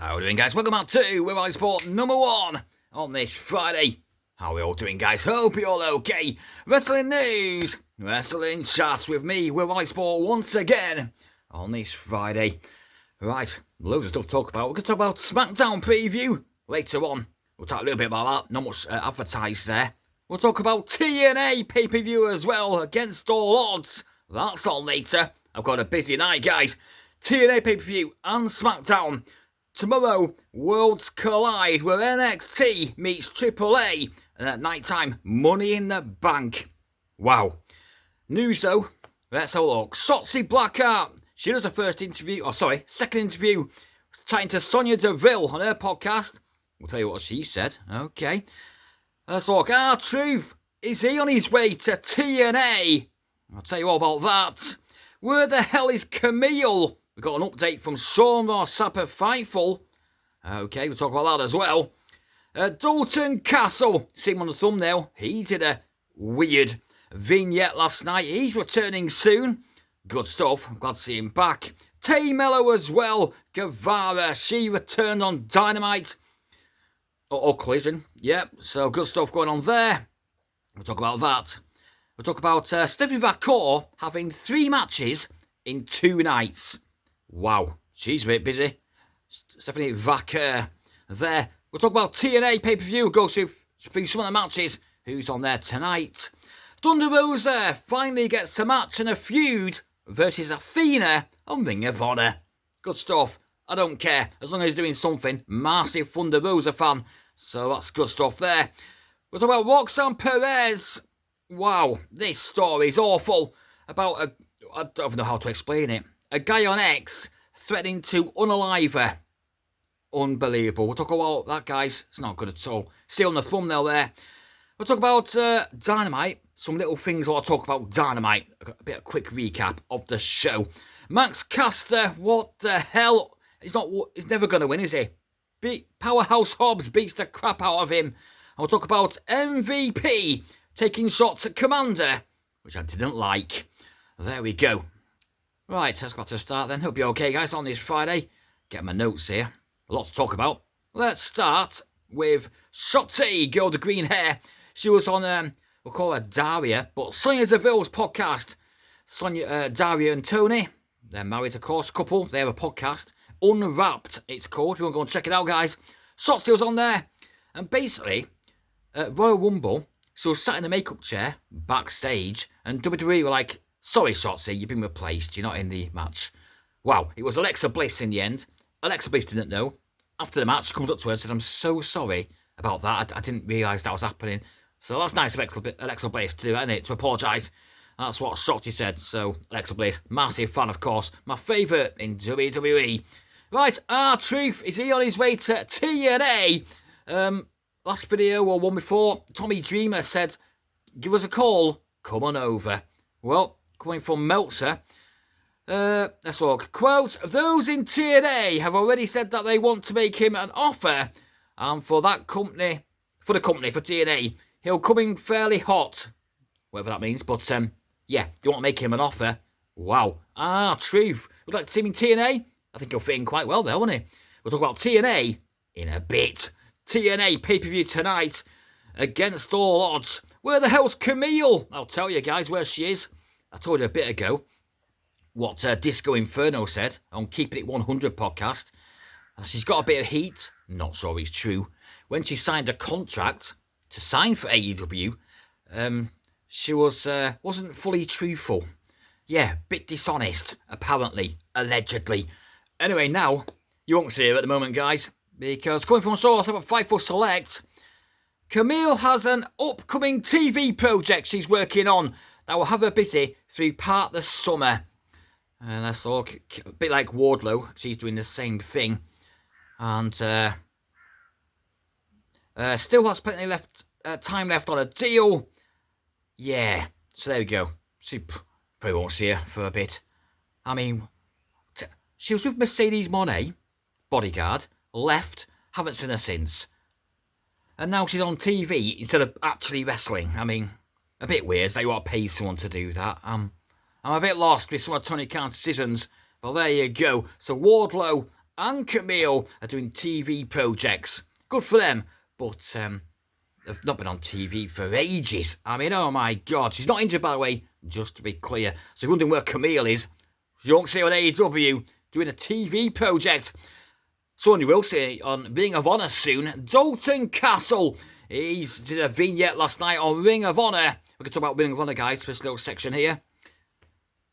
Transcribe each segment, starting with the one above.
How are we doing, guys? Welcome back to We're Sport number 1 on this Friday. How are we all doing, guys? Hope you're all okay. Wrestling news, wrestling chats with me, We're Sport once again on this Friday. Right, loads of stuff to talk about. We're going to talk about SmackDown preview later on. We'll talk a little bit about that. Not much advertised there. We'll talk about TNA pay-per-view as well, Against All Odds. That's on later. I've got a busy night, guys. TNA pay-per-view and SmackDown. Tomorrow, Worlds collide where NXT meets AAA, and at night time, Money in the Bank. Wow. News though, let's have a look. Shotzi Blackheart, she does the second interview, chatting to Sonya Deville on her podcast. We'll tell you what she said. Okay. Let's look. R-Truth, is he on his way to TNA? I'll tell you all about that. Where the hell is Kamille? We've got an update from Sean Ross Sapp at Fightful. Okay, we'll talk about that as well. Dalton Castle, see him on the thumbnail. He did a weird vignette last night. He's returning soon. Good stuff. I'm glad to see him back. Melo as well. Guevara, she returned on Dynamite. Or Collision. Yep, so good stuff going on there. We'll talk about that. We'll talk about Stephanie Vacour having 3 matches in 2 nights. Wow, she's a bit busy. Stephanie Vacour there. We'll talk about TNA pay-per-view. We'll go through some of the matches. Who's on there tonight? Thunder Rosa finally gets a match and a feud versus Athena on Ring of Honor. Good stuff. I don't care. As long as he's doing something. Massive Thunder Rosa fan. So that's good stuff there. We'll talk about Roxanne Perez. Wow, this story is awful. About I don't even know how to explain it. A guy on X threatening to unalive her. Unbelievable. We'll talk about that, guys. It's not good at all. See on the thumbnail there. We'll talk about Dynamite. Some little things I'll talk about Dynamite. A bit of a quick recap of the show. Max Caster, what the hell? He's never going to win, is he? Powerhouse Hobbs beats the crap out of him. I'll talk about MVP taking shots at Commander, which I didn't like. There we go. Right, let's go to start then. Hope you're okay, guys, on this Friday. Get my notes here. A lot to talk about. Let's start with Shotzi, girl with the green hair. She was on, we'll call her Daria, but Sonya Deville's podcast. Daria and Tony, they're married, of course, couple. They have a podcast. Unwrapped, it's called. If you want to go and check it out, guys. Shotzi was on there. And basically, at Royal Rumble, she was sat in the makeup chair backstage, and WWE were like, sorry, Shotzi, you've been replaced. You're not in the match. Wow, it was Alexa Bliss in the end. Alexa Bliss didn't know. After the match, she comes up to her and said, I'm so sorry about that. I didn't realise that was happening. So that's nice of Alexa Bliss to do, isn't it? To apologise. That's what Shotzi said. So, Alexa Bliss, massive fan, of course. My favourite in WWE. Right, R-Truth, is he on his way to TNA? Last video, or one before, Tommy Dreamer said, give us a call. Come on over. Well, coming from Meltzer. Let's look. Quote, those in TNA have already said that they want to make him an offer. And for the company, for TNA, he'll come in fairly hot. Whatever that means. But, yeah, you want to make him an offer. Wow. R-Truth. Would like to see him in TNA? I think he'll fit in quite well there, won't he? We'll talk about TNA in a bit. TNA pay-per-view tonight. Against All Odds. Where the hell's Kamille? I'll tell you, guys, where she is. I told you a bit ago what Disco Inferno said on Keeping It 100 podcast. She's got a bit of heat. Not sure it's true. When she signed a contract to sign for AEW, she wasn't fully truthful. Yeah, bit dishonest, apparently, allegedly. Anyway, now, you won't see her at the moment, guys, because coming from a source about Fightful Select, Kamille has an upcoming TV project she's working on that will have her busy through part of the summer. And let's look, a bit like Wardlow, she's doing the same thing. And still has plenty time left on a deal. Yeah, so there we go. She probably won't see her for a bit. I mean, she was with Mercedes Moné, bodyguard, left, haven't seen her since. And now she's on TV instead of actually wrestling. I mean, a bit weird that you want to pay someone to do that. I'm a bit lost with some of Tony Khan's decisions. Well, there you go. So Wardlow and Kamille are doing TV projects. Good for them, but they've not been on TV for ages. I mean, oh my God. She's not injured, by the way, just to be clear. So you're wondering where Kamille is. You won't see her on AEW doing a TV project. Someone you will see on Ring of Honor soon, Dalton Castle. He's did a vignette last night on Ring of Honor. We can talk about Ring of Honor, guys, for this little section here.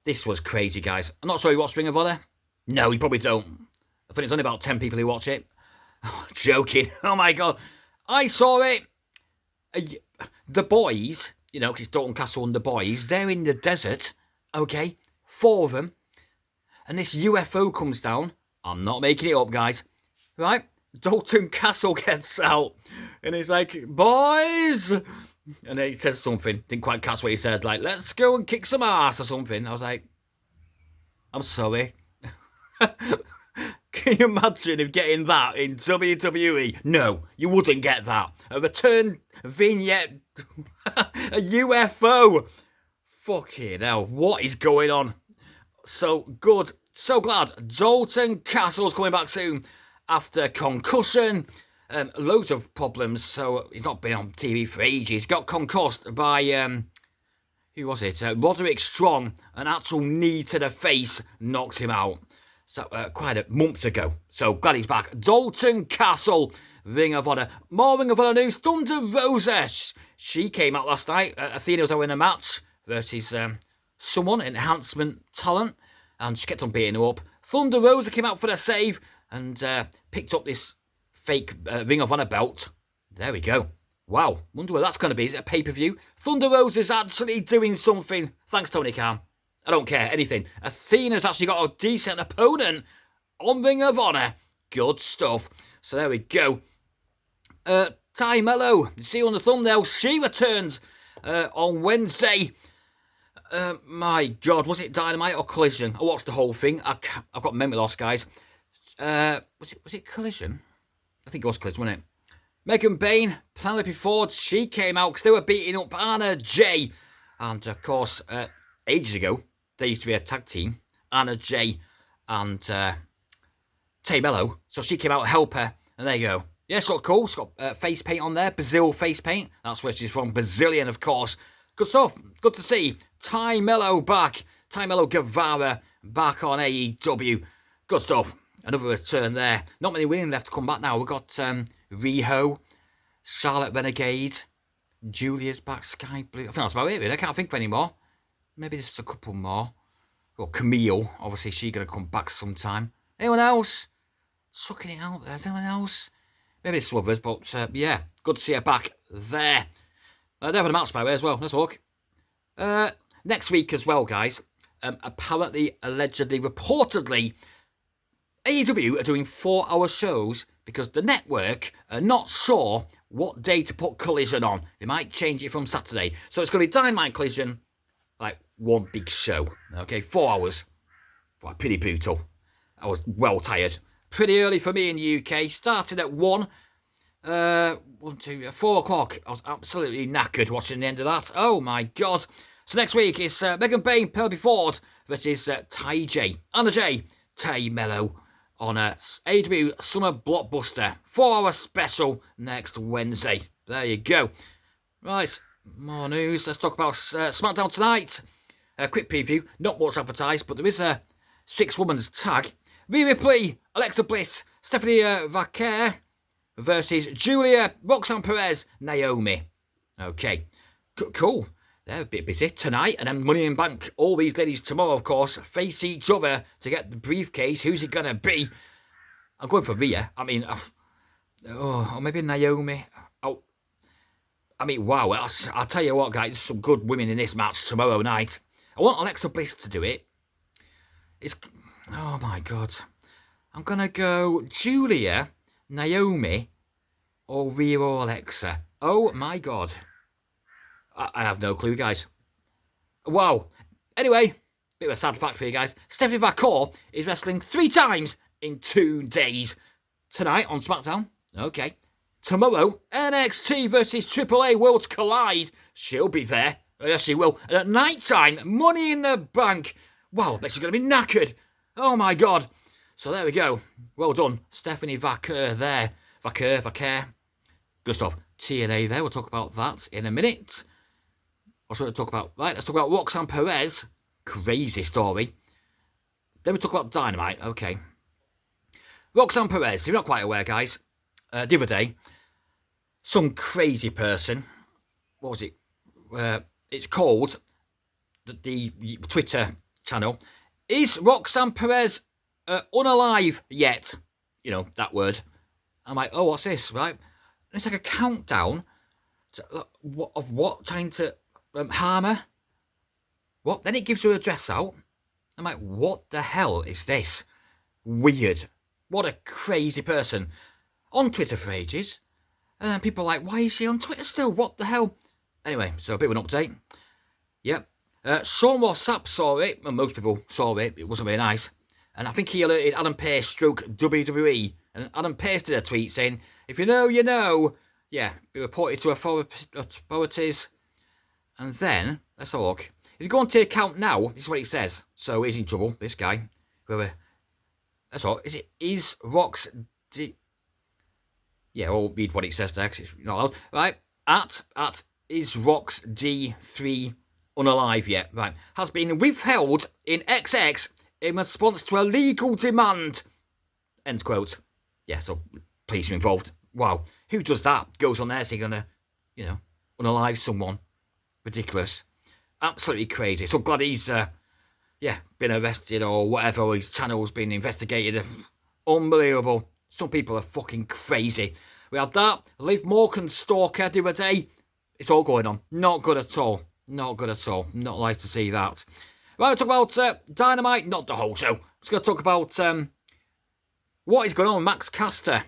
This was crazy, guys. I'm not sure you watched Ring of Honor. No, you probably don't. I think it's only about 10 people who watch it. Oh, joking. Oh, my God. I saw it. The boys, you know, because it's Dalton Castle and the boys, they're in the desert, okay? 4 of them. And this UFO comes down. I'm not making it up, guys. Right? Dalton Castle gets out. And he's like, boys. And then he says something. Didn't quite catch what he said. Like, let's go and kick some ass or something. I was like, I'm sorry. Can you imagine if getting that in WWE? No, you wouldn't get that. A return vignette. A UFO. Fucking hell. What is going on? So good. So glad Dalton Castle's coming back soon after concussion. Loads of problems. So he's not been on TV for ages. Got concussed by, who was it? Roderick Strong. An actual knee to the face knocked him out. So quite a month ago. So glad he's back. Dalton Castle, Ring of Honor. More Ring of Honor news. Thunder Rosa. She came out last night. Athena was in a match versus someone, enhancement talent. And she kept on beating her up. Thunder Rosa came out for the save and picked up this fake Ring of Honor belt. There we go. Wow. Wonder where that's going to be. Is it a pay-per-view? Thunder Rosa's actually doing something. Thanks, Tony Khan. I don't care, anything. Athena's actually got a decent opponent on Ring of Honor. Good stuff. So there we go. Melo, you see on the thumbnail, she returns on Wednesday. My God, was it Dynamite or Collision? I watched the whole thing. I've got memory loss, guys. Was it Collision? I think it was Collision, wasn't it? Megan Bain, Penelope Ford, she came out because they were beating up Anna Jay. And, of course, ages ago, they used to be a tag team, Anna Jay and Tay Melo. So she came out to help her, and there you go. Yeah, she looked cool. She's got face paint on there, Brazil face paint. That's where she's from, Brazilian, of course. Good stuff. Good to see Tay Melo back. Tay Melo Guevara back on AEW. Good stuff. Another return there. Not many women left to come back now. We've got Riho, Charlotte Renegade, Julia's back, Sky Blue. I think that's about it, really. I can't think of any more. Maybe just a couple more. Well, Kamille, obviously, she's going to come back sometime. Anyone else? Sucking it out there. Is anyone else? Maybe it's some others, but yeah, good to see her back there. They're having a match, by the way, as well. Let's look. Next week as well, guys. Apparently, allegedly, reportedly, AEW are doing 4-hour shows because the network are not sure what day to put Collision on. They might change it from Saturday. So it's going to be Dynamite Collision, like one big show. Okay, 4 hours. Well, pretty brutal. I was well tired. Pretty early for me in the UK. Started at 4 o'clock. I was absolutely knackered watching the end of that. Oh my God. So next week is Megan Bain, Penelope Ford versus Anna Jay, Tay Melo on a AEW Summer Blockbuster 4-hour special next Wednesday. There you go. Right, more news. Let's talk about SmackDown tonight. A quick preview. Not much advertised, but there is a 6-woman's tag. Rhea Ripley, Alexa Bliss, Stephanie Vaquer versus Julia, Roxanne Perez, Naomi. Okay, cool. They're a bit busy tonight, and then Money in Bank. All these ladies tomorrow, of course, face each other to get the briefcase. Who's it going to be? I'm going for Rhea. I mean, or maybe Naomi. Oh, I mean, wow. I'll tell you what, guys, there's some good women in this match tomorrow night. I want Alexa Bliss to do it. Oh my God. I'm going to go Julia, Naomi, or Rhea or Alexa. Oh my God. I have no clue, guys. Wow. Anyway, bit of a sad fact for you guys. Stephanie Vaquer is wrestling 3 times in 2 days. Tonight on SmackDown. Okay. Tomorrow, NXT versus AAA Worlds Collide. She'll be there. Yes, she will. And at night time, Money in the Bank. Wow, I bet she's going to be knackered. Oh my God. So there we go. Well done, Stephanie Vaquer there. Vaquer. Good stuff. TNA there. We'll talk about that in a minute. What should we talk about? Right, let's talk about Roxanne Perez. Crazy story. Then we talk about Dynamite. Okay. Roxanne Perez. If you're not quite aware, guys, the other day, some crazy person, what was it? It's called, the Twitter channel, is Roxanne Perez unalive yet? You know, that word. I'm like, oh, what's this, right? And it's like a countdown of what, trying to harm her? What? Then it gives her address out. I'm like, what the hell is this? Weird. What a crazy person. On Twitter for ages. And then people are like, why is she on Twitter still? What the hell? Anyway, so a bit of an update. Yep. Sean Sapp saw it. Well, most people saw it. It wasn't very nice. And I think he alerted Adam Pearce stroke WWE. And Adam Pearce did a tweet saying, if you know, you know. Yeah, be reported to authorities. And then, let's have a look. If you go onto the account now, this is what it says. So he's in trouble, this guy. That's all. Is Rox... Yeah, I'll read what it says there, because it's not allowed. Right, at is Rox D3 unalive yet? Right, has been withheld in XX in response to a legal demand. End quote. Yeah, so police are involved. Wow, who does that? Goes on there, so you're gonna, unalive someone. Ridiculous. Absolutely crazy. So glad he's, been arrested or whatever. Or his channel's been investigated. Unbelievable. Some people are fucking crazy. We had that. Liv Morgan stalker the other day. It's all going on. Not good at all. Not good at all. Not nice to see that. Right, we'll talk about Dynamite. Not the whole show. Just going to talk about what is going on with Max Caster.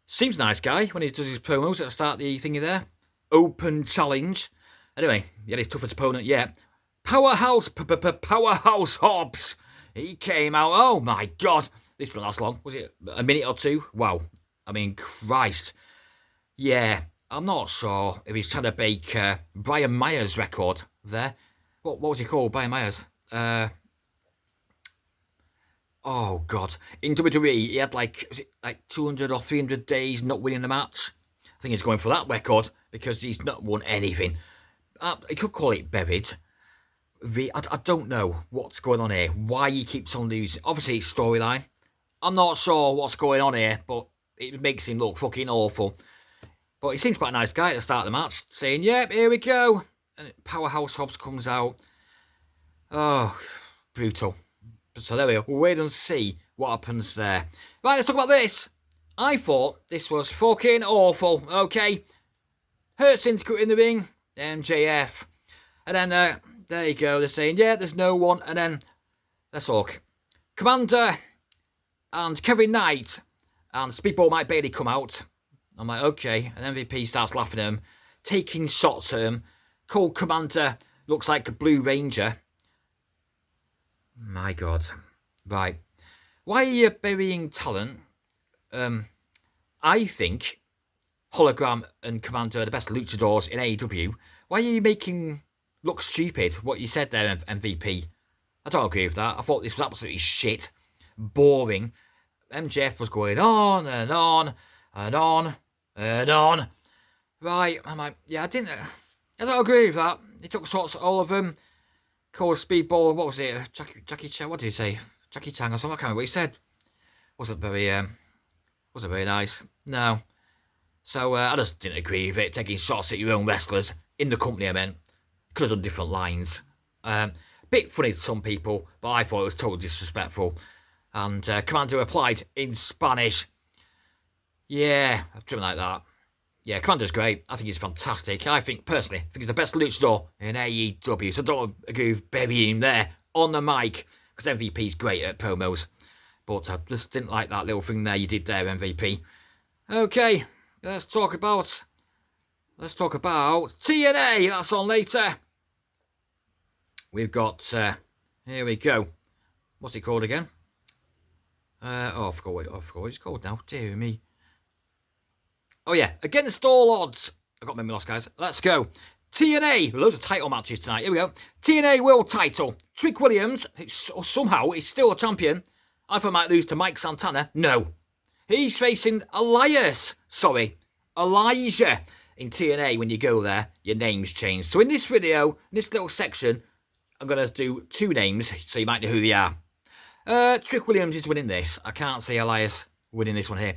Seems a nice guy when he does his promos at the start of the thingy there. Open challenge. Anyway, he had his toughest opponent yet. Powerhouse Hobbs. He came out. Oh my God. This didn't last long. Was it a minute or two? Wow. I mean, Christ. Yeah, I'm not sure if he's trying to break Brian Myers' record there. What was he called, Brian Myers? Oh, God. In WWE, he had was it 200 or 300 days not winning a match? I think he's going for that record because he's not won anything. He could call it buried. I don't know what's going on here. Why he keeps on losing. Obviously, it's storyline. I'm not sure what's going on here, but it makes him look fucking awful. But he seems quite a nice guy at the start of the match, saying, yep, here we go. And Powerhouse Hobbs comes out. Oh, brutal. So there we go. We'll wait and see what happens there. Right, let's talk about this. I thought this was fucking awful, okay? Hurts in the ring, MJF. And then, there you go. They're saying, yeah, there's no one. And then, let's look. Commander and Kevin Knight and Speedball Mike Bailey come out. I'm like, okay. And MVP starts laughing at him, taking shots at him. Cold Commander looks like a Blue Ranger. My God. Right. Why are you burying talent? I think Hologram and Commander are the best luchadors in AEW. Why are you making look stupid what you said there, MVP? I don't agree with that. I thought this was absolutely shit. Boring. MJF was going on and on and on and on. Right, I'm like, yeah, I don't agree with that. He took shots at all of them. Called Speedball, what was it? Jackie Chan, what did he say? Jackie Chan or something, I can't remember what he said. Wasn't very nice. No. So, I just didn't agree with it. Taking shots at your own wrestlers. In the company, I meant. Could have done different lines. Bit funny to some people, but I thought it was totally disrespectful. And Commander replied in Spanish. Yeah, something like that. Yeah, Commander's great. I think he's fantastic. I think he's the best luchador in AEW. So don't agree with burying him there on the mic. Because MVP's great at promos. But I just didn't like that little thing there you did there, MVP. Okay, let's talk about TNA. That's on later. We've got, here we go. What's it called again? I forgot what it's called now. Dear me. Oh yeah, Against All Odds. I've got memory loss, guys. Let's go. TNA. Loads of title matches tonight. Here we go. TNA World Title. Trick Williams, somehow, is still a champion. I thought I might lose to Mike Santana. No. He's facing Elijah in TNA. When you go there, your name's changed. So in this video, in this little section, I'm going to do 2 names, so you might know who they are. Trick Williams is winning this. I can't see Elias winning this one here.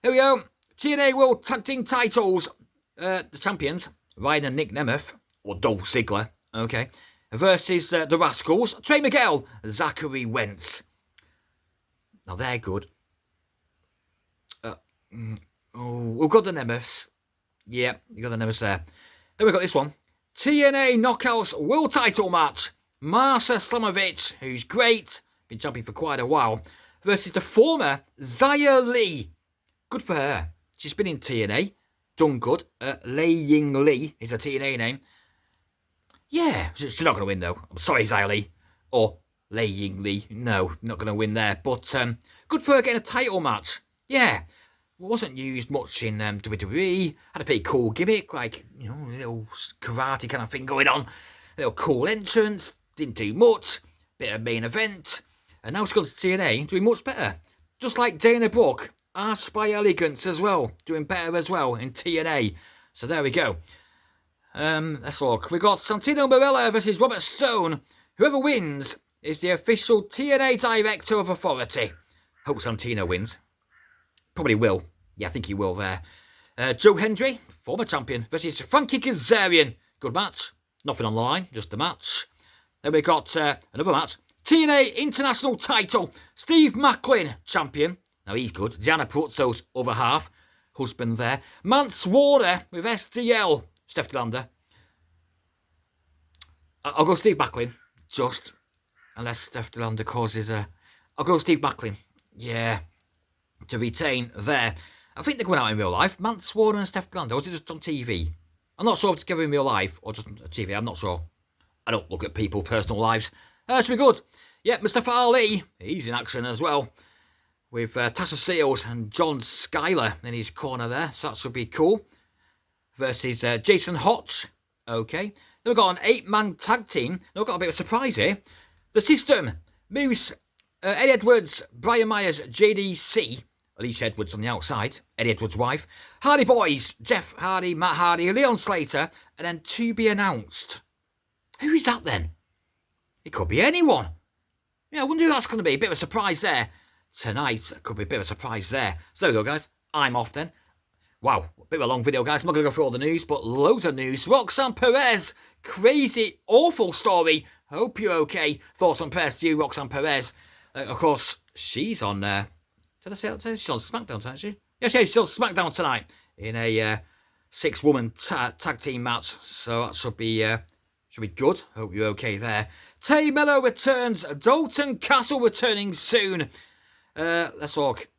Here we go. TNA World Tag Team titles. The champions, Ryan and Nick Nemeth, or Dolph Ziggler, okay, versus the Rascals, Trey Miguel, Zachary Wentz. Now they're good. We've got the Nemeths. Yeah, you got the Nemeths there. Then we've got this one. TNA Knockouts World Title Match. Marsha Slamovich, who's great, been champion for quite a while, versus the former Xia Li. Good for her. She's been in TNA, done good. Lei Ying Li is her TNA name. Yeah, she's not going to win though. I'm sorry, Xia Li. Or Lei Ying Li. No, not going to win there. But good for her getting a title match. Yeah. Wasn't used much in WWE. Had a pretty cool gimmick, like, you know, a little karate kind of thing going on. A little cool entrance. Didn't do much. Bit of main event. And now she's gone to TNA, doing much better. Just like Dana Brooke. Asked by Elegance as well. Doing better as well in TNA. So there we go. Let's look. We got Santino Marella versus Robert Stone. Whoever wins is the official TNA Director of Authority. Hope Santino wins. Probably will. Yeah, I think he will there. Joe Hendry, former champion, versus Frankie Kazarian. Good match. Nothing on the line, just a match. Then we got another match. TNA International title. Steve Macklin, champion. Now he's good. Diana Purazzo's other half. Husband there. Mance Warner with SDL. Steph Delander. I'll go Steve Macklin. Just. Unless Steph Delander causes a... I'll go Steve Macklin. Yeah. To retain there. I think they're going out in real life. Mance Warner and Steph Delander. Or is it just on TV? I'm not sure if it's together in real life or just on TV. I'm not sure. I don't look at people's personal lives. Should be good. Yeah, Mustafa Ali. He's in action as well. With Tasha Steelz and John Skyler in his corner there. So that should be cool. Versus Jason Hotch. Okay. Then we've got an 8-man tag team. Now we've got a bit of a surprise here. The System. Moose. Eddie Edwards. Brian Myers. JDC. Alicia Edwards on the outside. Eddie Edwards' wife. Hardy Boys. Jeff Hardy. Matt Hardy. Leon Slater. And then to be announced. Who is that then? It could be anyone. Yeah, I wonder who that's going to be. A bit of a surprise there. Tonight, could be a bit of a surprise there. So there we go, guys. I'm off then. Wow, a bit of a long video, guys. I'm not going to go through all the news, but loads of news. Roxanne Perez. Crazy, awful story. Hope you're okay. Thoughts on Perez to you, Roxanne Perez. Of course, she's on... did I say that? She's on SmackDown tonight, isn't she? Yes, she's on SmackDown tonight. In a 6-woman tag team match. So that should be good. Hope you're okay there. Melo returns. Dalton Castle returning soon. Let's talk.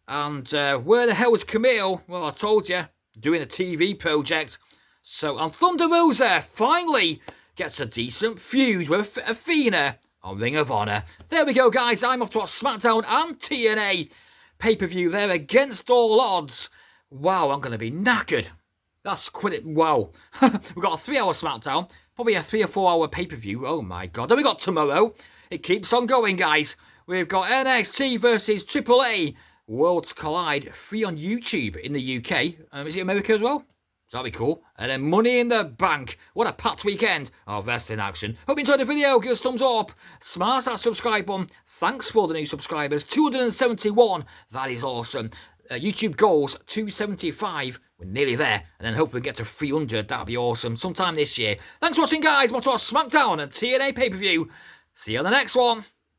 And where the hell is Kamille? Well, I told you, doing a TV project. So, and Thunder Rosa finally gets a decent feud with Athena on Ring of Honor. There we go, guys. I'm off to watch SmackDown and TNA pay-per-view there against all odds. Wow, I'm going to be knackered. That's quite... Wow. We've got a 3-hour SmackDown. Probably a 3 or 4 hour pay-per-view. Oh, my God. Then we got tomorrow. It keeps on going, guys. We've got NXT versus AAA. Worlds Collide. Free on YouTube in the UK. Is it America as well? That'd be cool. And then Money in the Bank. What a packed weekend of wrestling action. Hope you enjoyed the video. Give us a thumbs up. Smash that subscribe button. Thanks for the new subscribers. 271. That is awesome. YouTube goals 275. We're nearly there. And then hopefully we get to 300. That'd be awesome. Sometime this year. Thanks for watching, guys. Want to watch SmackDown and TNA pay-per-view. See you on the next one.